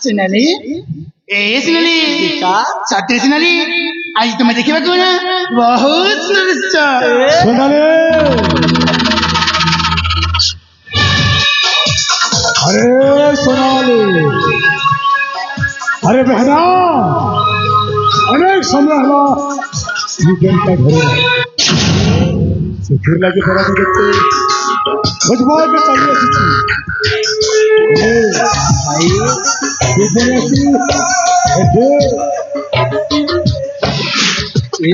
सोनाली ए सोनाली सत्य सोनाली आज तुम्हें देखिए ना बहुत सुंदर सोनाली अरे सोनाली अरे बहना अनेक समय हला का घर से फिर लगे बड़ा देखते भजवान में चाहिए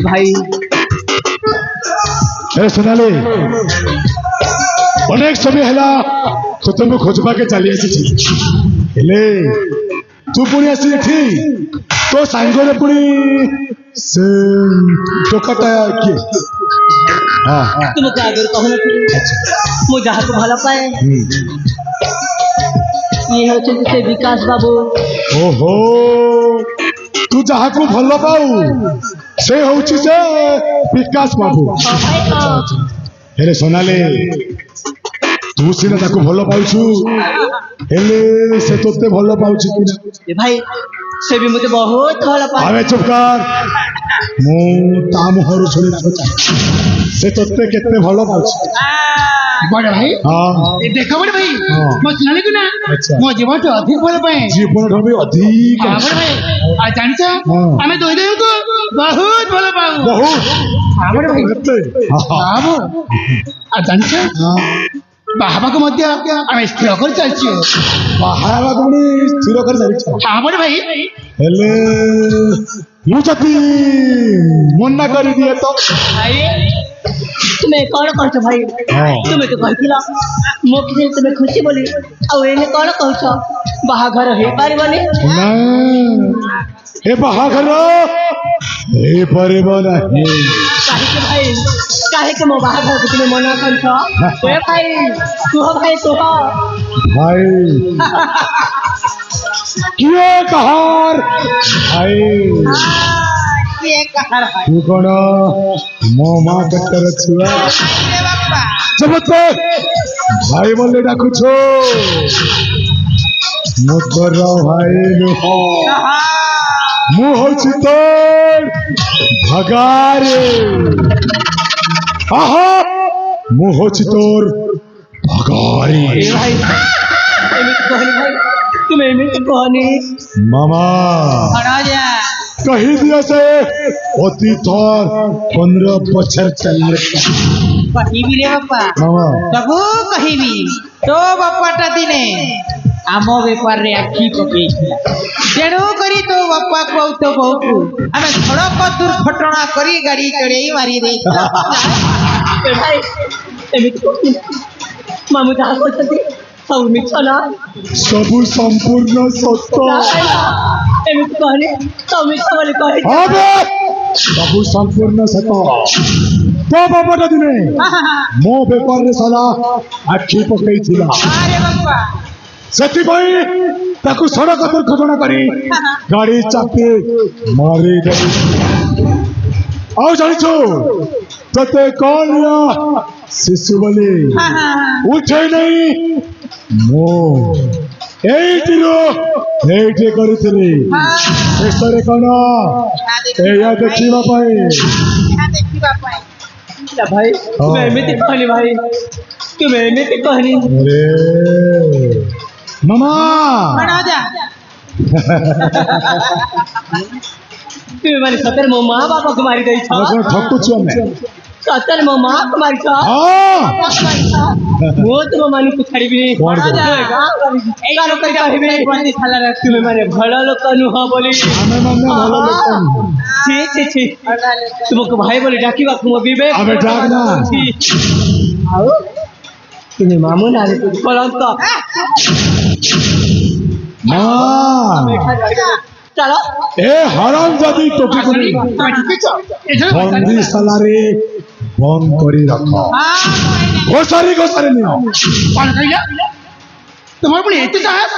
भाई सोनाली अनेक समय है तो तुम खोजबा के चली हेले तू पुणी आसी तो सांगरे पुणी से टोकाटा किए तुमको आगे कहूँ मुझे जहाँ को भला पाए ये होचे से विकास बाबू ओहो तू जहाँ को भल पाऊ से होची से विकास बाबू हेले सोनाली तू सीना ताको भल पाउछु हेले से तोते भल पाउछु कि भाई से भी मुझे बहुत भल पाए आवे चुप कर मु ता मुहरु सुनि सोचा से तोते केते भल पाउछु बड़ भाई हां ए देखो बड़ भाई मो सोनाली को ना मो जीवन तो अधिक भल पाए जीवन ढबे अधिक हां बड़ भाई आ जानछ हमें दोई दोई को बहुत भल पाऊ बहुत हां बड़ भाई हां आ जानछ बाबा को मध्य आम स्थिर कर चलছি बाबा को स्थिर कर चलছি हां बड़ भाई हेले मु जति मन्ना कर दिए तो भाई तुम्हें कौन कहछ भाई तुम्हें तो कहथिला मो कि तुम्हें खुशी बोली आ एने कौन कहछ बाहाघर हे पारिबनी ना हे बाहाघर हे परिबो नाही काहे के मो बाहाघर के तुम्हें मना करछ ए भाई तू भाई किए कहार भाई ये कहर है तू कौन मो मां कट्टर छुआ जब भाई बोले डाकुछो मोर भाई नुहो मु होछि तोर भगारे आहा मु होछि तोर भगारे भाई भाई तुम्हें में कहनी मामा हटा जा कही दिया से अतीत 15 बछर चल कही भी ले बापा मामा तबो कही भी तो बापाटा दिने आमो बेपार रे आखी पकेइला तेणु करी तो बापा को तो बहु आमे सड़क दुर्घटना करी गाड़ी चढ़ेई मारी दे भाई एमिति मामू जहाँ कहते सब मिछना सबु संपूर्ण सत्य एमिति कहले सब मिछ बोले कहे अबे सबु संपूर्ण सत्य तो बाबा दिने मो बेपार रे साला आखी पकई थिला अरे बापा सेति भाई ताकू सड़क दुर्घटना करी गाड़ी चापी मारी गई आओ जानिछो तते कौन या शिशु बोली उठे नहीं मो एइटिरो एइटे करिथिली शेषरे कोन एया देखिबा पाए भाई तुम्हें एमिति कहनी भाई तुम्हें एमिति कहनी अरे मामा हटा जा तुम्हें मारी सतर मो माँ बापा को मारी गई था कौन ठक्कू छु हमें सतर मो माँ को मारी था हां वो तो मानी को छाड़ी भी नहीं हटा जा एगा लोग का भी नहीं बंदी थाला रे तुम्हें मारे भला लोग कनु हां बोली हमें मन में भला लोग छी छी छी तुमको भाई बोले डाकी बा तुम विवेक अबे डाक ना आओ तुम्हें मामू ना रे कलंक चलो ए हराम जादी टोपी करी बंदी सालारे बंद करी रखो घोसारी नियो कौन कहिला तुम्हारे पुणी एते साहस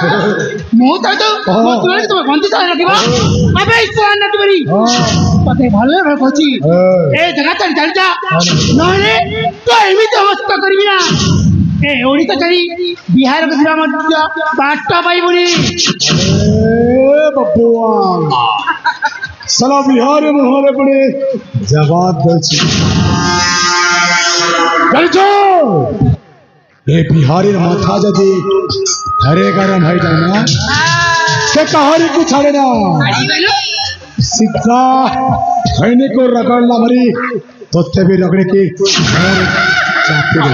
मु ता तो मो तुरंत तुम बंदी साहस रखिबा अबे इसको आना तुम्हारी पते भाले रे कोची ए जगह चल जा नहले तो एमित अवस्था करबी ना ए ओडी तो चली बिहार के जिला मध्य बाटा पाई बोली बबुआ साला बिहार मुहारे पड़े जवाब दे ये बिहारी माथा जदि हरे गरम है जाना से कहानी को छाड़े ना सीधा खैने को रगड़ना मरी तो भी रगड़े की चाहते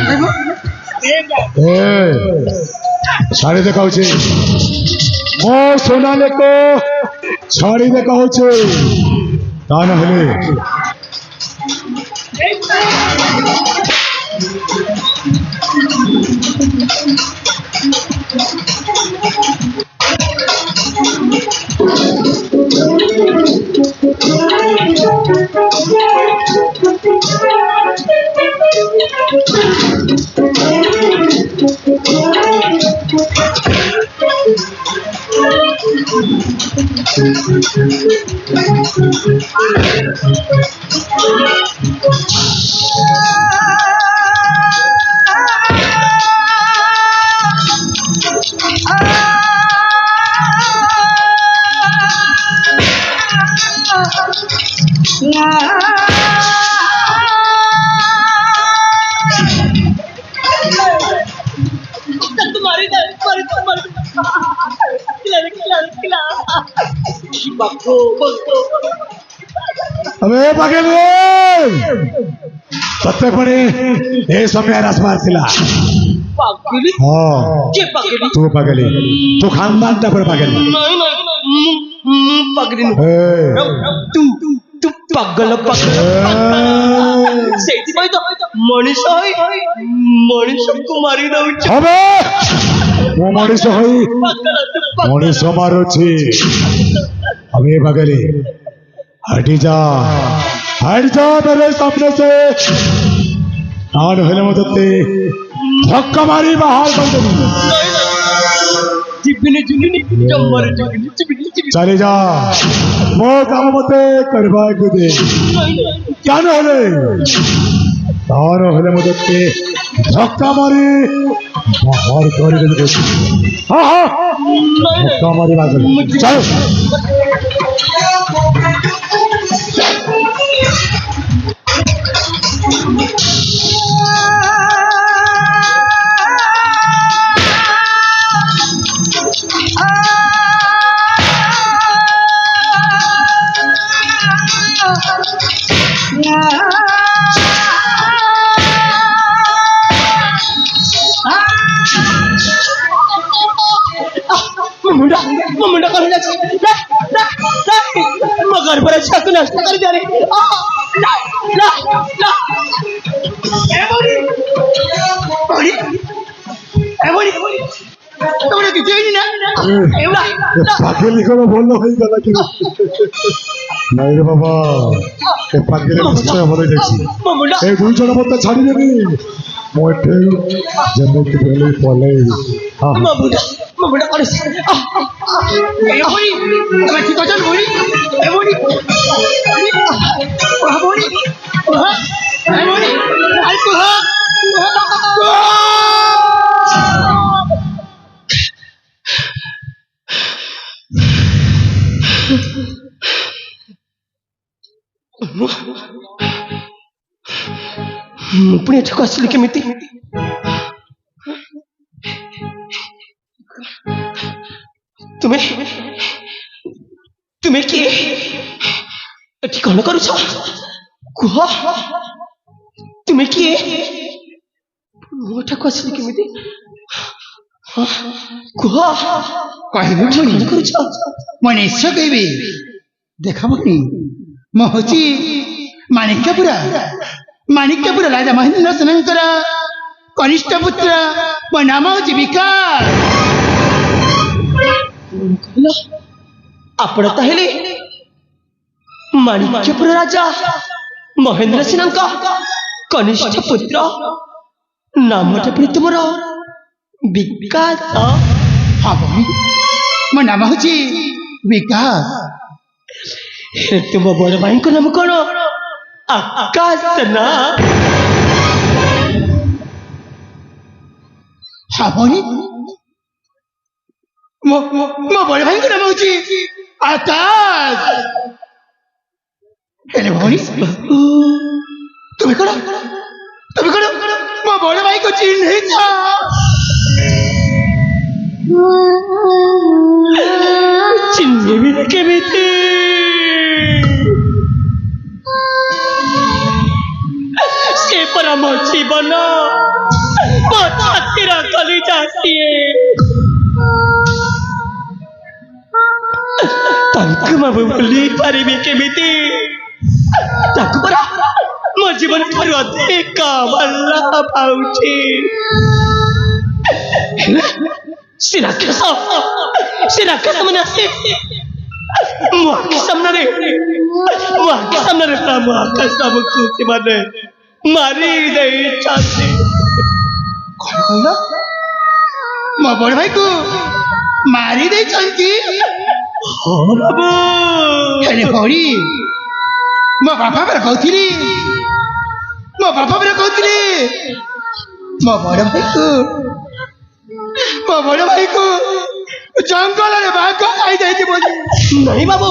छाड़ी देखा मो सोनाले को छाड़ी देखा ता ना अबे पागल तत्ते पड़े ए समय रसमार थिला पागली हां के पागली तू खानदान ता पर पागल नहीं पागली तू पागल सेठी भाई तो मनीष को मारी दउछ अबे वो मनीष होई मनीष मारुछि अबे पागली हट जा मेरे सामने से आन हेले मदते धक्का मारी बाहर कर जिबिनी जम्मर चले जा मो काम मते करबा को दे क्या न हेले मदते धक्का मारी बाहर कर दे हां धक्का मारी बाहर चल मुंडा कर मगर पर अच्छा तो नष्ट कर दे रे তোমরা কি জানি না এওলা পাগলি করে বললো হই গেল কি নাই রে বাবা এ পাগলি নিশ্চয় বলে দেখছি এই দুই জন মত ছাড়ি দেবি মোটে জন্মতে গেলে পলে হ্যাঁ মামুডা করে এই বড়ি তুমি ঠিক আছো বড়ি এই বড়ি বড়ি এই বড়ি আলতু पुणे एठाକୁ ଆସିଲି କେମିତି ତୁମେ କିଏ ଏଠି କଣ କରୁଛ କୁହ ତୁମେ କିଏ ମୁଁ ଏଠାକୁ ଆସିଲି କେମିତି କୁହ କହିବି କଣ କରୁଛ ମୁଁ ନିଶ୍ଚୟ କହିବି ଦେଖ ଭଉଣୀ ମୁଁ ହଉଛି ମାଣିକ୍ୟପୁର ରାଜା ମହେନ୍ଦ୍ର ସେନଙ୍କର କନିଷ୍ଠ ପୁତ୍ର ମୋ ନାମ ହଉଛି ବିକାଶ ଆପଣ ତାହେଲେ ମାଣିକ୍ୟପୁର ରାଜା ମହେନ୍ଦ୍ର ସେନଙ୍କ କନିଷ୍ଠ ପୁତ୍ର ନାମଟା ପୁଣି ତୁମର ବିକାଶ ହଁ ଭଉଣୀ ମୋ ନାମ ହଉଛି ବିକାଶ ତୁମ ବଡ ଭାଇଙ୍କ ନାମ କଣ ଆକାଶ ନା ହଁ ଭଉଣୀ ମୋ ବଡ଼ ଭାଇଙ୍କ ନାମ ହଉଛି ଆକାଶ ହେଲେ ଭଉଣୀ ତୁମେ କଣ ମୋ ବଡ଼ ଭାଇକୁ ଚିହ୍ନିଛ? ଚିହ୍ନିବି କେମିତି? ସେ ପରା ମୋ ଜୀବନ, ମୋ ଛାତିର କଲିଜା ସିଏ। ତାଙ୍କୁ ମୁଁ ଭୁଲି ପାରିବି କେମିତି? ତାକୁ ପରା ମୋ ଜୀବନ ଠାରୁ ଅଧିକ ଭଲ ପାଉଛି। ସେ ରାକ୍ଷସ ମାନେ ଆସି ମୋ ଆଖି ସାମ୍ନାରେ ମୋ ଆକାଶ ବାବୁକୁ ସେମାନେ ମାରି ଦେଇଛନ୍ତି। କଣ କହିଲ? ମୋ ବଡ଼ ଭାଇକୁ ମାରି ଦେଇଛନ୍ତି? ହଁ ବାବୁ। ହେଲେ ଭଉଣୀ ମୋ ବାପା ପରା କହୁଥିଲି ମୋ ବଡ଼ ଭାଇକୁ ଜଙ୍ଗଲରେ ବାଘ ଖାଇଯାଇଛି ବୋଲି। ନାଇଁ ବାବୁ,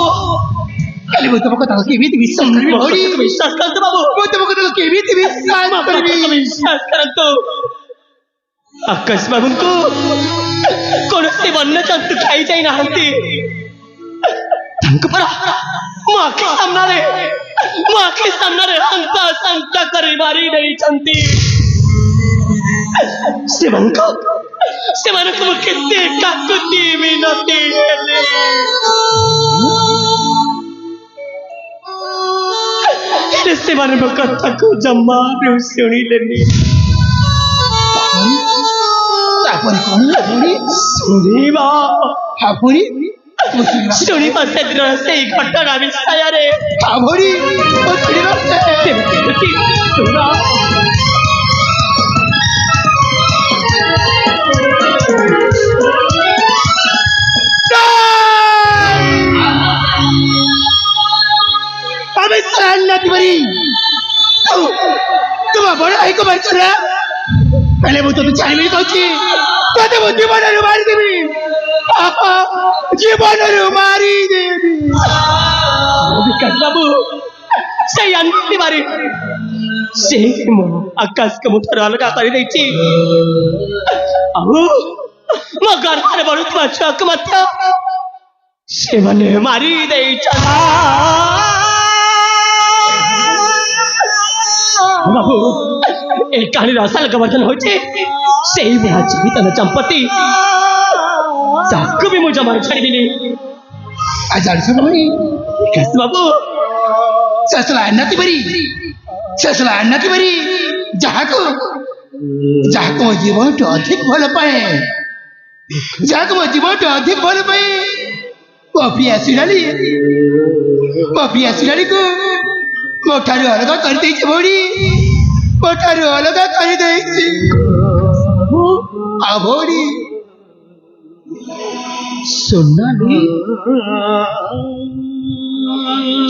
ହେଲେ ମୁଁ ତମ କଥା କେମିତି ବିଶ୍ୱାସ କରିବି ଭଉଣୀ? ବିଶ୍ୱାସ କରନ୍ତୁ ବାବୁ, ମୁଁ ତମ କଥା କେମିତି ବିଶ୍ୱାସ କରିବି? ବିଶ୍ୱାସ କରନ୍ତୁ। ଆକାଶ ବାବୁଙ୍କୁ କୌଣସି ବନ୍ୟଜନ୍ତୁ ଖାଇଯାଇ ନାହାନ୍ତି। ତାଙ୍କୁ ପରା ମୋ ଆଖି ସାମ୍ନାରେ ହନ୍ତା କରି ମାରି ଦେଇଛନ୍ତି। ସେମାନଙ୍କୁ ମୁଁ କେତେ କାକୁତି ମିନତି ହେଲେ ସେମାନେ ମୋ କଥାକୁ ଜମାରୁ ଶୁଣିଲେନି। ତାପରେ କଣ ହେଲା ଭଉଣୀ? ଶୁଣିବା ସେଦିନ ସେଇ ଘଟଣା ବିଷୟରେ। ଭଉଣୀ ତୁମ ବଡ଼ ଭାଇକୁ ମାରିଛ ନା? ହେଲେ ମୁଁ ତତେ ଛାଡ଼ିବି କହୁଛି, ତତେ ମୁଁ ଜୀବନରୁ ମାରିଦେବି, ଜୀବନରୁ ମାରିଦେବି। ବିକାଶ ବାବୁ ସେଇ ଆଣ୍ଟି ମାରି ସେ ମୋ ଆକାଶକୁ ମୁଁ ଥରେ ଅଲଗା କରିଦେଇଛି। ଆଉ ମୋ ଗର୍ଭରେ ବଢୁଥିବା ଛୁଆକୁ ମଧ୍ୟ ସେମାନେ ମାରି ଦେଇଛନ୍ତି। ବାବୁ ଏ କାହାଣୀର ଅସଲ ଗବର୍ଦ୍ଧନ ହଉଛି ସେଇ ବୁଢା ଜୀବିତନ ଚମ୍ପତି। ତାକୁ ବି ମୁଁ ଜମାରୁ ଛାଡ଼ିବିନି। ଜାଣିଛ ଭଉଣୀ ବିକାଶ ବାବୁ ଶେଷ ଆନ୍ନା ତିବାରୀ ଯାହାକୁ ମୋ ଜୀବନଠୁ ଅଧିକ ଭଲ ପାଏ, ମୋ ପ୍ରିୟା ଶିରାଳୀକୁ ମୋ ଠାରୁ ଅଲଗା କରିଦେଇଛି ଭଉଣୀ, ଆଉ ଭଉଣୀ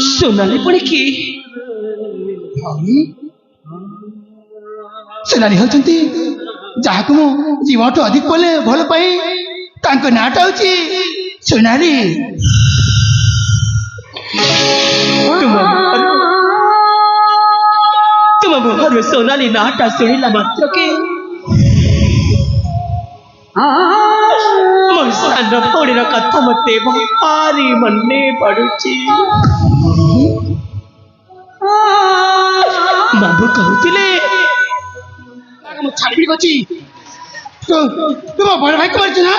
সোনালি ପୁଣି କି? সোনালি ହେଉଛନ୍ତି ଯାହାକୁ ମୁଁ ଜୀବନଠୁ ଅଧିକ ଭଲ ପାଏ, ତାଙ୍କ ନାଁଟା ହଉଛି সোনালি। ତୁମ ମୁହଁରୁ ସୋନାଲି ନାଁଟା ଶୁଣିଲା ମାତ୍ରକେ ମୋ ସାନ ଭଉଣୀର କଥା ମତେ ଭାରି ମନେ ପଡୁଛି। ବାବୁ କହୁଥିଲେ ମୁଁ ଛାଡ଼ିବି କହୁଛି, ତୁମ ବଡ଼ ଭାଇକୁ ମାରିଛୁ ନା?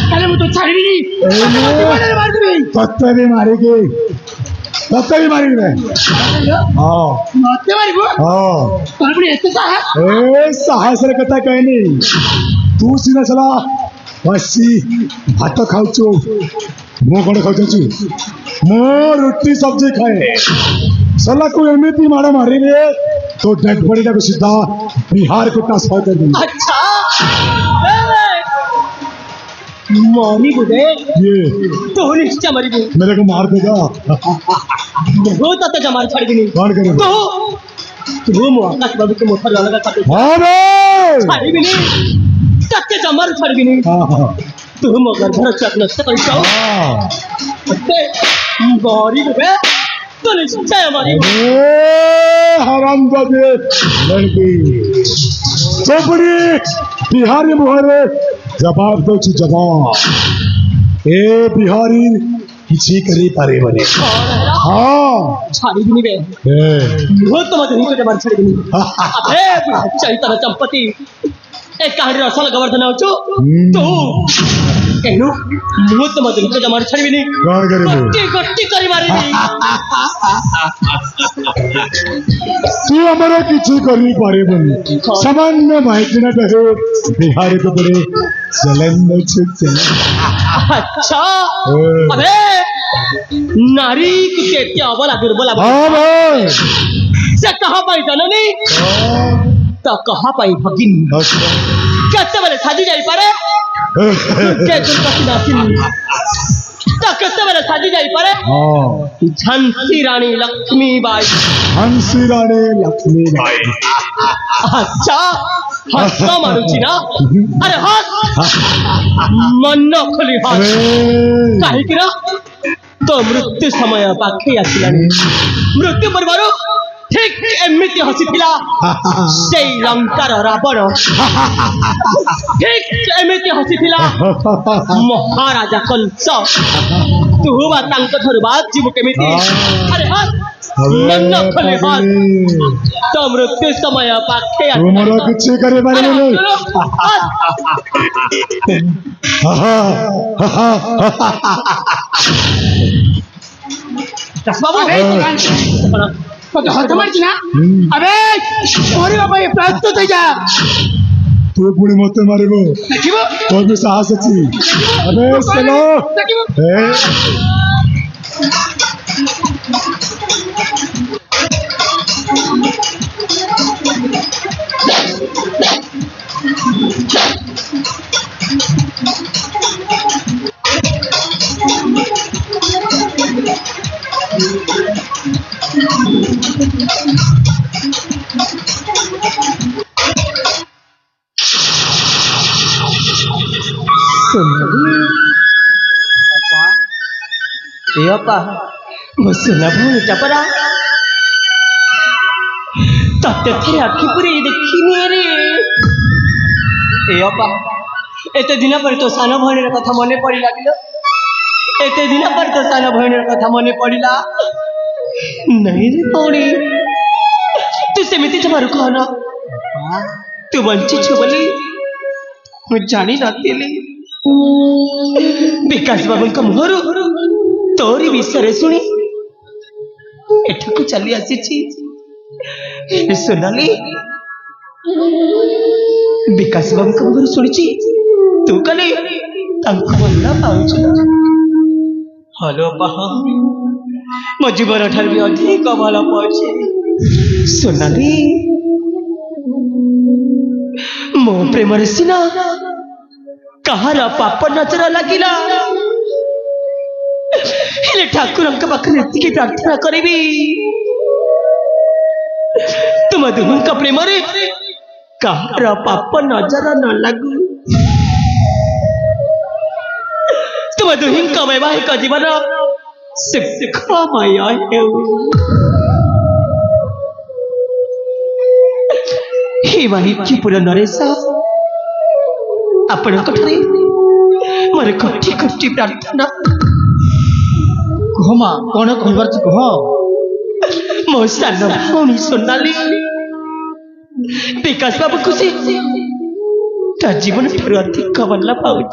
ତାହେଲେ ମୁଁ ତ ଛାଡ଼ିବିନି, ତତେ ବି ମାରିବି। ମତେ ମାରିବୁ? ତୋର ପୁଣି ଏତେ ସାହସ? ସାହସର କଥା କହିନି, ତୁ ସିନା ସଲା ବସି ଭାତ ଖାଉଛୁ, ମୁଁ କଣ ଖାଉଛୁ? ମୁଁ ରୁଟି ସବଜି ଖାଏ। ସଲାକୁ ଏମିତି ମାଡ଼ ମାରିବେ तो डेड बॉडी को सीधा बिहार को ट्रांसफर कर देंगे। अच्छा मौनी बुढ़े ये तो निश्चय मरी गई। मेरे को मार देगा। बहुत आता जमार छाड़ भी नहीं कौन करेगा? तो तू आकाश बाबू के मोटर लगा काटे अरे छाड़ी भी नहीं, कच्चे जमार छाड़ भी नहीं। ତୁ ମୋ ଗର୍ଭର ଛୁଆକୁ ନଷ୍ଟ କରିଛ ଗରିବ ବେ ତୁ ନିଶ୍ଚୟ ମରିବୁ। हरामजादे लड़की चोपड़ी बिहारी मुहरे जवाब दो जवाब ए बिहारी किसी करी पारे बने हाँ ଛାଡ଼ିବିନି ବେ ମୁଁ ତ ମଧ୍ୟ ନିଜ ଜମାରେ ଛାଡ଼ିବିନି। ଚୈତନ ଚମ୍ପତି ଏ କାହାଣୀର ଅସଲ ଗୋବର୍ଦ୍ଧନ ଅଛୁ ତୁ ଏଣୁ ମୁଁ ତ ମଧ୍ୟ ନିଜ ଜମାରେ ଛାଡ଼ିବିନି। କଣ କରିବୁ ଗୋଟି ଗୋଟି କରି ମାରିବି। तू हमारा किसी करी पारे बने सामान्य माहिती ना कहे बिहारी को बड़े चलन चलन अच्छा अबे नारी कुछ अबला दुर्बला हाँ भाई से कहा पाई जननी तो कहा पाई भगिनी केते बेले साजी जाई पारे के दुर्गति नासिनी तो केते बेले साजी जाई पारे हाँ झांसी रानी लक्ष्मीबाई। हंसी रानी लक्ष्मीबाई अच्छा हस मारुची ना अरे हस मन खोली हस कहीं तो मृत्यु समय पाखे आसिलानी मृत्यु पूर्वर ठीक एमती हसीला से लंकार रावण ठीक एमती हसीला महाराजा कंस तू बाजीबू केमिति अरे हस मन खोली हस तो मृत्यु समय पाखे तुमरा किसी करे बारे में बाबू हत मारছি না আবে মরিবা ପାଇଁ ପ୍ରସ୍ତୁତ ହେଇ ଯା। तू पुणी मत मारिबो ଦେଖିବ तो भी साहस अछि अबे चलो ଦେଖିବ ए सुना भूमिटा परा तत्ते थे आखि पुरे देखिनी रे एते दिन पर तो सान भणीर कथा मने पड़ी लागिलो एते दिन पर तो सान भणीर कथा मने पड़िला नहीं रे पौड़ी तू सेमिति जमारू कहना तू बंची छु बोली मु जानी नथिली विकास बाबू का मुहरु तोरी विषय शुणी एठकू चली आसी सोनाली विकास बाबू का मुहरु शुणी तू कले भला पाऊछ हलो बाह मो जीवन ठार भी अधिक भल पाऊछ सोनाली मो प्रेम सिना कहार पाप नजर लगिला हेले ठाकुर पाखे प्रार्थना करी तुम दुह प्रेम कहार पाप नजर न लगू तुम दुह वैवाहिक जीवन सुखमय हे माणिक्यपुर नरेश आपण मोर कोटी कोटी प्रार्थना कह माँ कौन कहबार कह मो सान भौणी सोनाली विकास बाबू खुशी ता जीवन ठार अधिक भल पाऊछ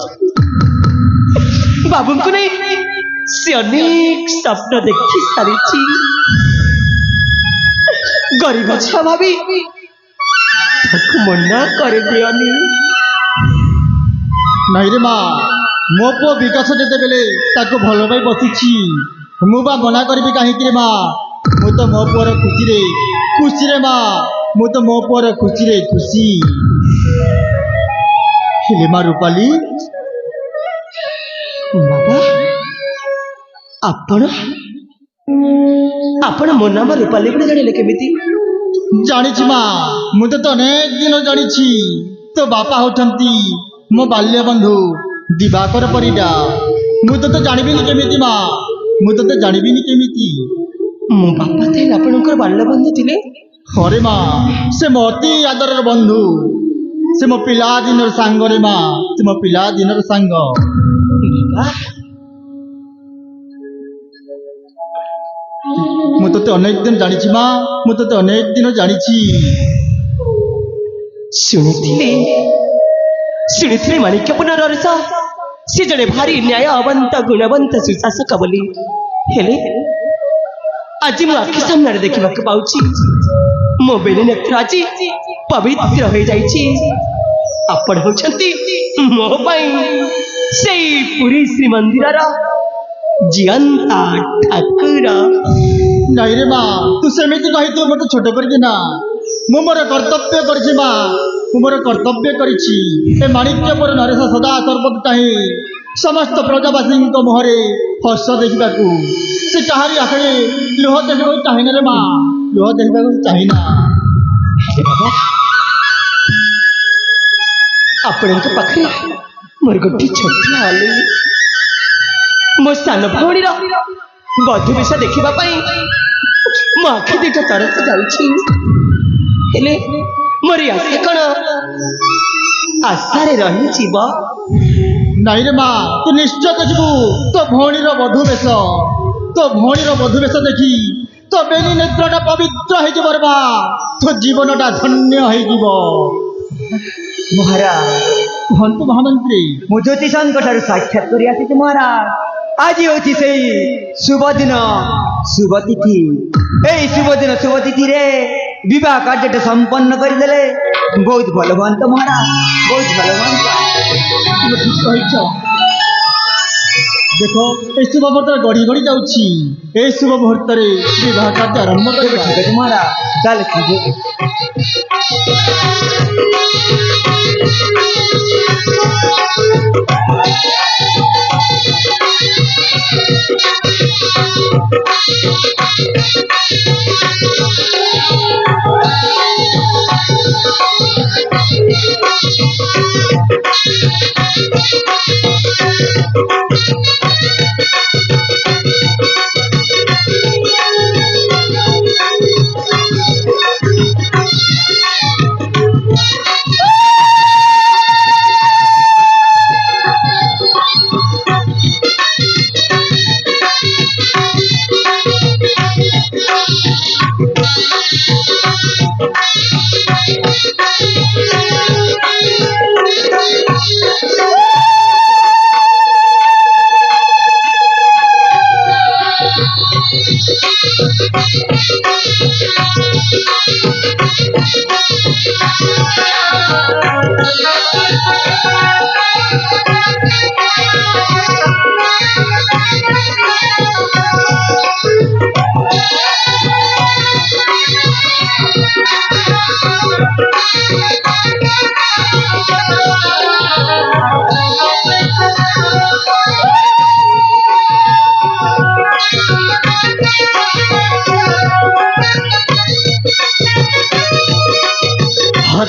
बाबू को नहीं से अनेक स्वप्न देखी सारी गरीब छुआ भाभी मना कर दियनी नहीं रे माँ मो पुओ विकास जेते बेले ताको भल पाई बसिछि मु बा मना करबी काहे कि रे माँ मु तो मो पुओर खुशी रे माँ मु तो मो पुओर खुशी रे खुशी हेले माँ रूपाली बाबा आपण आपण मो नाम रूपाली बोली जानिले केमिति जानिछि माँ मु तो अनेक दिन जानिछि तो बापा होठंती मो बाल्य बंधु दिवाकर परिडा मु तो जानिबिनी केमिति माँ मु तो जानिबिनी केमिति मो बापा थे आपणकर बाल्य बंधु थिले हरे माँ से मो अति आदर बंधु से मो पिला दिन सांग रे माँ से मो पिला दिन सांग मु तो अनेक दिन जानी माँ मु तो अनेक दिन जानी शुणुले माणिक्य पुनरस से जड़े भारी न्यायवंत गुणवंत सुशासक बोली हेले आज मु आखि सामने देखा पाऊँ मो बेली नेत्र आज पवित्र हो जाइछि आपण होछंती मो पई से पुरी श्री मंदिर जियंता ठाकुर नहीं रे माँ तू सेमिति कही तू मत छोट कर देना मु मोर कर्तव्य करछि माँ मु मोर कर्तव्य करिछि ए माणिक्यपुर नरेश सदा सर्वदा चाहे समस्त प्रजावासी मुहरे हस देखा से कहारी आखिरी लुह देखा चाहे रे माँ लुह देखा चाहे आपण पाखे मोर गोटे छोटिया आलू मो सान भौणी बधु बेश देखा मो आखि दुटा तरस जाऊे मोर आशा कण आशारे रही नहीं रे माँ तू निश्चय देखू तो भौणीर बधु बेश तो भौणीर बधु बेश देखी तो बेनी नेत्रटा पवित्र हो तो जीवनटा धन्य हो महाराज हंतु महामंत्री मु ज्योतिषंक साक्षात कर आसी महाराज आज हूँ से शुभ दिन शुभ तिथि यही शुभ दिन शुभ तिथि रे विवाह कार्य संपन्न करदे बहुत भल भांत महाराज बहुत भल भांत ठीक देखो ए शुभ मुहूर्त गढ़ी गढ़ी जाऊँगी ए शुभ मुहूर्त विवाह कार्य आरंभ कर महाराज चल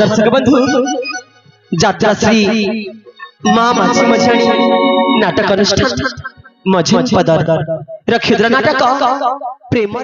दर्शक बंधु यात्रा श्री माँ माझी मझाणी नाटक अनुष्ठान मझी पदर क्षुद्र नाटक प्रेम